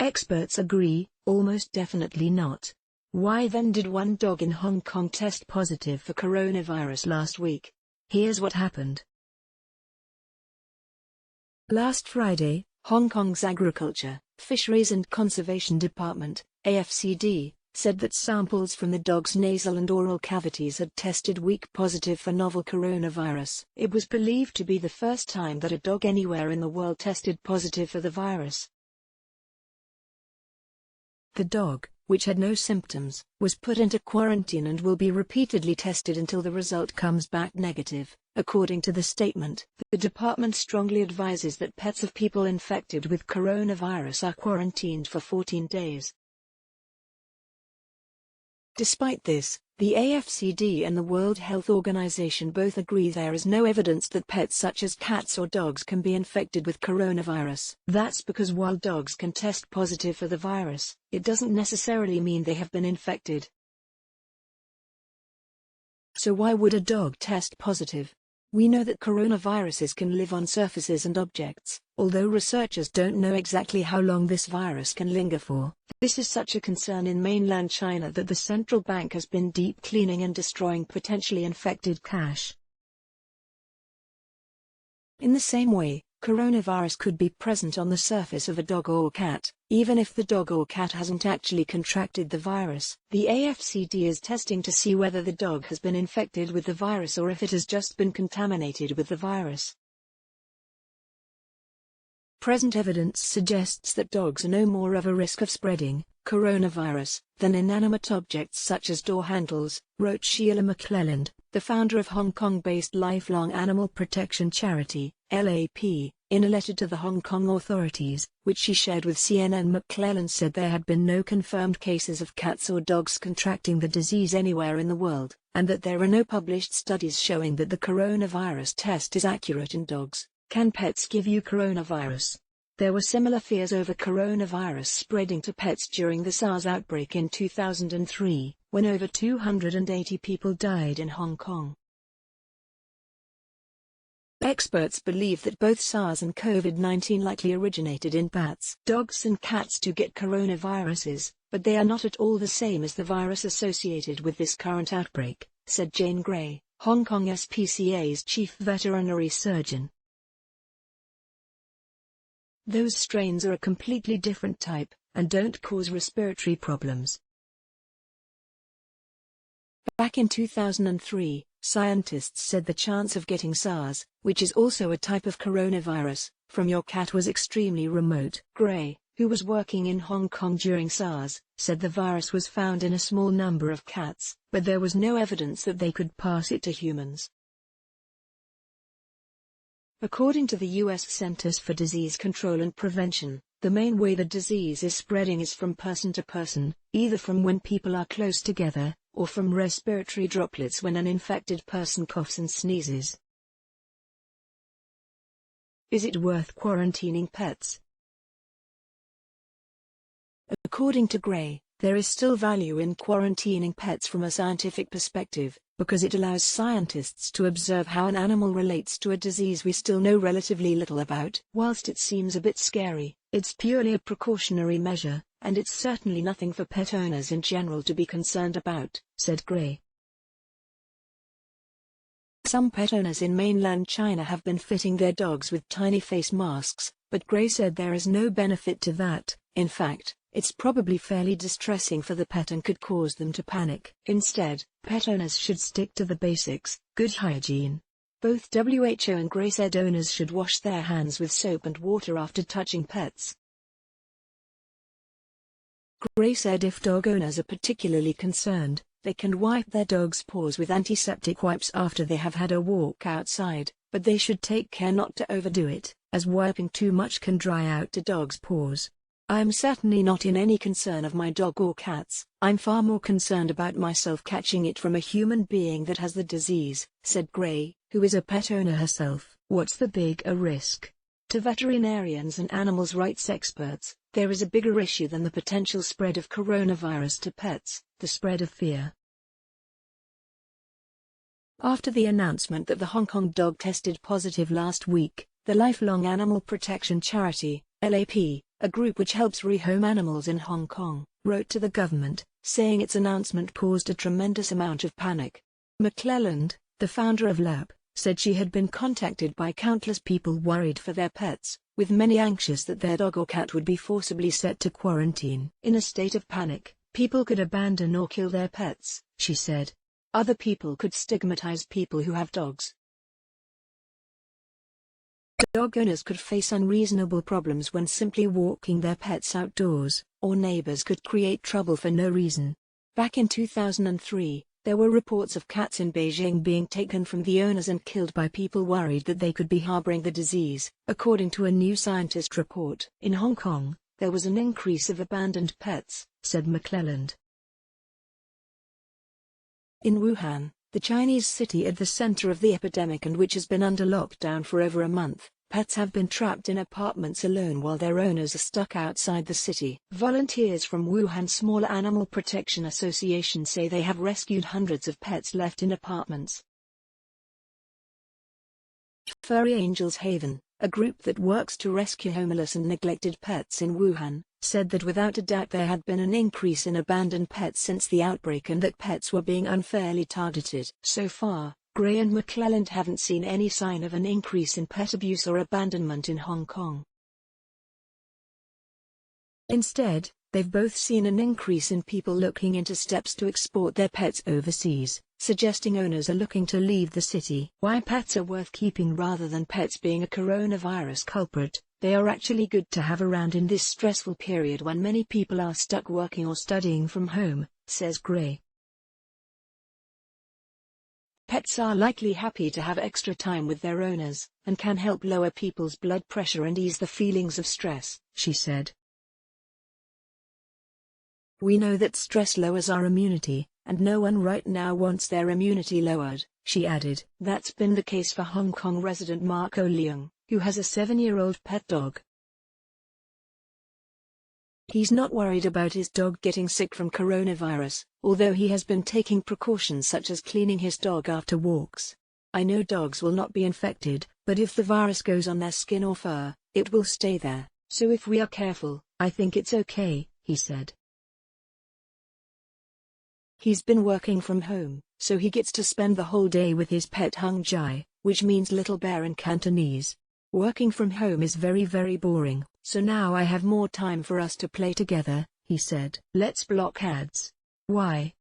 Experts agree, almost definitely not. Why then did one dog in Hong Kong test positive for coronavirus last week? Here's what happened. Last Friday, Hong Kong's Agriculture, Fisheries and Conservation Department, AFCD, said that samples from the dog's nasal and oral cavities had tested weak positive for novel coronavirus. It was believed to be the first time that a dog anywhere in the world tested positive for the virus. The dog, which had no symptoms, was put into quarantine and will be repeatedly tested until the result comes back negative, according to the statement. The department strongly advises that pets of people infected with coronavirus are quarantined for 14 days. Despite this, the AFCD and the World Health Organization both agree there is no evidence that pets such as cats or dogs can be infected with coronavirus. That's because while dogs can test positive for the virus, it doesn't necessarily mean they have been infected. So why would a dog test positive? We know that coronaviruses can live on surfaces and objects, although researchers don't know exactly how long this virus can linger for. This is such a concern in mainland China that the central bank has been deep cleaning and destroying potentially infected cash. In the same way, coronavirus could be present on the surface of a dog or cat, even if the dog or cat hasn't actually contracted the virus. The AFCD is testing to see whether the dog has been infected with the virus or if it has just been contaminated with the virus. Present evidence suggests that dogs are no more of a risk of spreading coronavirus than inanimate objects such as door handles, wrote Sheila McClelland, the founder of Hong Kong-based lifelong animal protection charity, LAP, in a letter to the Hong Kong authorities, which she shared with CNN. McClelland said there had been no confirmed cases of cats or dogs contracting the disease anywhere in the world, and that there are no published studies showing that the coronavirus test is accurate in dogs. Can pets give you coronavirus? There were similar fears over coronavirus spreading to pets during the SARS outbreak in 2003, when over 280 people died in Hong Kong. Experts believe that both SARS and COVID-19 likely originated in bats. Dogs and cats do get coronaviruses, but they are not at all the same as the virus associated with this current outbreak, said Jane Gray, Hong Kong SPCA's chief veterinary surgeon. Those strains are a completely different type, and don't cause respiratory problems. Back in 2003, scientists said the chance of getting SARS, which is also a type of coronavirus, from your cat was extremely remote. Gray, who was working in Hong Kong during SARS, said the virus was found in a small number of cats, but there was no evidence that they could pass it to humans. According to the U.S. Centers for Disease Control and Prevention, the main way the disease is spreading is from person to person, either from when people are close together, or from respiratory droplets when an infected person coughs and sneezes. Is it worth quarantining pets? According to Gray, there is still value in quarantining pets from a scientific perspective, because it allows scientists to observe how an animal relates to a disease we still know relatively little about. Whilst it seems a bit scary, it's purely a precautionary measure, and it's certainly nothing for pet owners in general to be concerned about, said Gray. Some pet owners in mainland China have been fitting their dogs with tiny face masks, but Gray said there is no benefit to that. In fact, it's probably fairly distressing for the pet and could cause them to panic. Instead, pet owners should stick to the basics, good hygiene. Both WHO and Gray said owners should wash their hands with soap and water after touching pets. Gray said if dog owners are particularly concerned, they can wipe their dog's paws with antiseptic wipes after they have had a walk outside, but they should take care not to overdo it, as wiping too much can dry out a dog's paws. I am certainly not in any concern of my dog or cats. I'm far more concerned about myself catching it from a human being that has the disease, said Gray, who is a pet owner herself. What's the bigger risk? To veterinarians and animals rights experts, there is a bigger issue than the potential spread of coronavirus to pets, the spread of fear. After the announcement that the Hong Kong dog tested positive last week, the lifelong animal protection charity, LAP, a group which helps rehome animals in Hong Kong, wrote to the government, saying its announcement caused a tremendous amount of panic. McClelland, the founder of LAP, said she had been contacted by countless people worried for their pets, with many anxious that their dog or cat would be forcibly set to quarantine. In a state of panic, people could abandon or kill their pets, she said. Other people could stigmatize people who have dogs. Dog owners could face unreasonable problems when simply walking their pets outdoors, or neighbors could create trouble for no reason. Back in 2003, there were reports of cats in Beijing being taken from the owners and killed by people worried that they could be harboring the disease, according to a New Scientist report. In Hong Kong, there was an increase of abandoned pets, said McClelland. In Wuhan, the Chinese city at the center of the epidemic and which has been under lockdown for over a month, pets have been trapped in apartments alone while their owners are stuck outside the city. Volunteers from Wuhan Small Animal Protection Association say they have rescued hundreds of pets left in apartments. Furry Angels Haven, a group that works to rescue homeless and neglected pets in Wuhan, said that without a doubt there had been an increase in abandoned pets since the outbreak and that pets were being unfairly targeted. So far, Gray and McClelland haven't seen any sign of an increase in pet abuse or abandonment in Hong Kong. Instead, they've both seen an increase in people looking into steps to export their pets overseas, suggesting owners are looking to leave the city. Why pets are worth keeping rather than pets being a coronavirus culprit. They are actually good to have around in this stressful period when many people are stuck working or studying from home, says Gray. Pets are likely happy to have extra time with their owners, and can help lower people's blood pressure and ease the feelings of stress, she said. We know that stress lowers our immunity, and no one right now wants their immunity lowered, she added. That's been the case for Hong Kong resident Marco Leung, who has a 7-year-old pet dog. He's not worried about his dog getting sick from coronavirus, although he has been taking precautions such as cleaning his dog after walks. I know dogs will not be infected, but if the virus goes on their skin or fur, it will stay there, so if we are careful, I think it's okay, he said. He's been working from home, so he gets to spend the whole day with his pet Hung Jai, which means little bear in Cantonese. Working from home is very boring, so now I have more time for us to play together, he said. Let's block ads. Why?